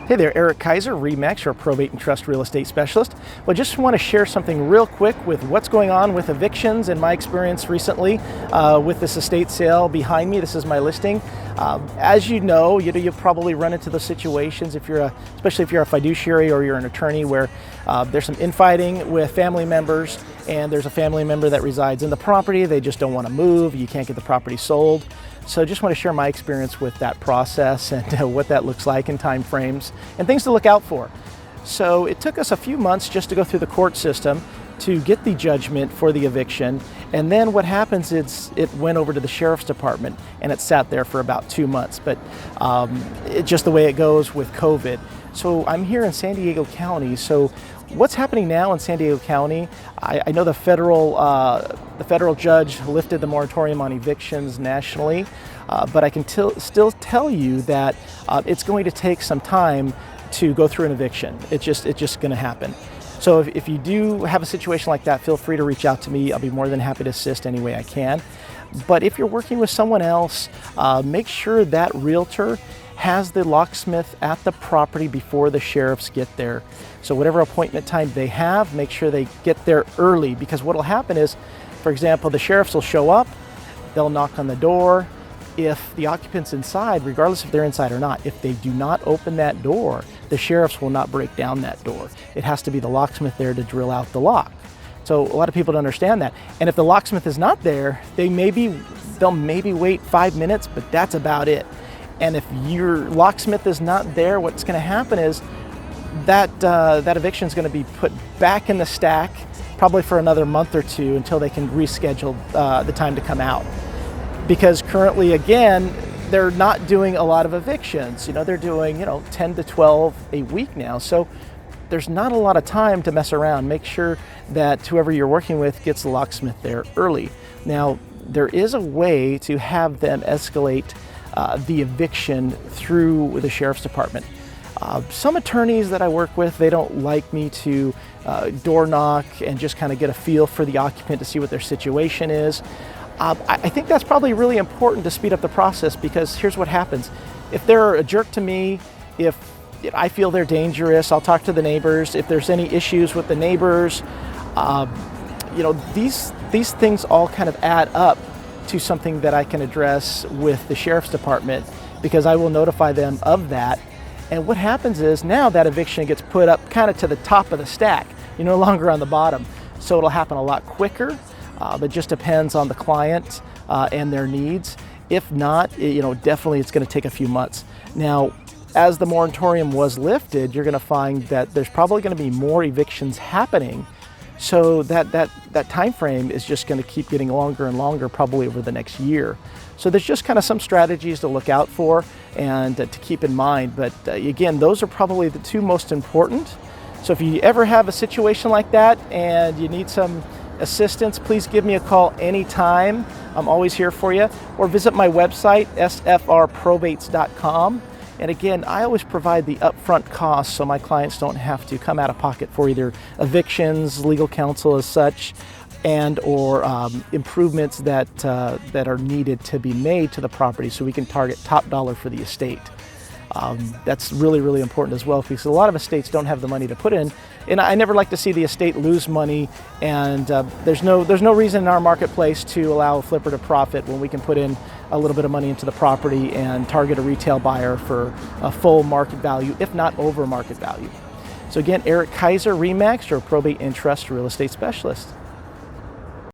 Hey there, Erik Kaiser, REMAX, your probate and trust real estate specialist. Well, just want to share something real quick with what's going on with evictions and my experience recently with this estate sale behind me. This is my listing. As you know, you've probably run into those situations especially if you're a fiduciary or you're an attorney where there's some infighting with family members and there's a family member that resides in the property. They just don't want to move. You can't get the property sold. So I just want to share my experience with that process and what that looks like in time frames and things to look out for. So it took us a few months just to go through the court system to get the judgment for the eviction. And then what happens is it went over to the sheriff's department and it sat there for about 2 months. But it's just the way it goes with COVID. So I'm here in San Diego County. So what's happening now in San Diego County, I know the federal judge lifted the moratorium on evictions nationally, but I can still tell you that it's going to take some time to go through an eviction. It's just going to happen. So if you do have a situation like that, feel free to reach out to me. I'll be more than happy to assist any way I can. But if you're working with someone else, make sure that realtor has the locksmith at the property before the sheriffs get there. So whatever appointment time they have, make sure they get there early, because what will happen is, for example, the sheriffs will show up, they'll knock on the door. If the occupant's inside, regardless if they're inside or not, if they do not open that door, the sheriffs will not break down that door. It has to be the locksmith there to drill out the lock. So a lot of people don't understand that. And if the locksmith is not there, they'll maybe wait 5 minutes, but that's about it. And if your locksmith is not there, what's going to happen is that eviction is going to be put back in the stack, probably for another month or two until they can reschedule the time to come out. Because currently, again, they're not doing a lot of evictions. They're doing 10 to 12 a week now. So there's not a lot of time to mess around. Make sure that whoever you're working with gets the locksmith there early. Now, there is a way to have them escalate the eviction through the sheriff's department. Some attorneys that I work with, they don't like me to door knock and just kind of get a feel for the occupant to see what their situation is. I think that's probably really important to speed up the process, because here's what happens. If they're a jerk to me, if I feel they're dangerous, I'll talk to the neighbors. If there's any issues with the neighbors, these things all kind of add up to something that I can address with the sheriff's department, because I will notify them of that. And what happens is now that eviction gets put up kind of to the top of the stack. You're no longer on the bottom. So it'll happen a lot quicker. It just depends on the client and their needs. If not, definitely it's going to take a few months. Now, as the moratorium was lifted, you're going to find that there's probably going to be more evictions happening. So that time frame is just going to keep getting longer and longer, probably over the next year. So there's just kind of some strategies to look out for and to keep in mind. But again, those are probably the two most important. So if you ever have a situation like that and you need some assistance, please give me a call anytime. I'm always here for you. Or visit my website, sfrprobates.com. And again, I always provide the upfront costs so my clients don't have to come out of pocket for either evictions, legal counsel as such, and or improvements that are needed to be made to the property, so we can target top dollar for the estate. That's really, really important as well, because a lot of estates don't have the money to put in, and I never like to see the estate lose money. And there's no reason in our marketplace to allow a flipper to profit when we can put in a little bit of money into the property and target a retail buyer for a full market value, if not over market value. So again, Erik Kaiser, REMAX, your probate and trust real estate specialist.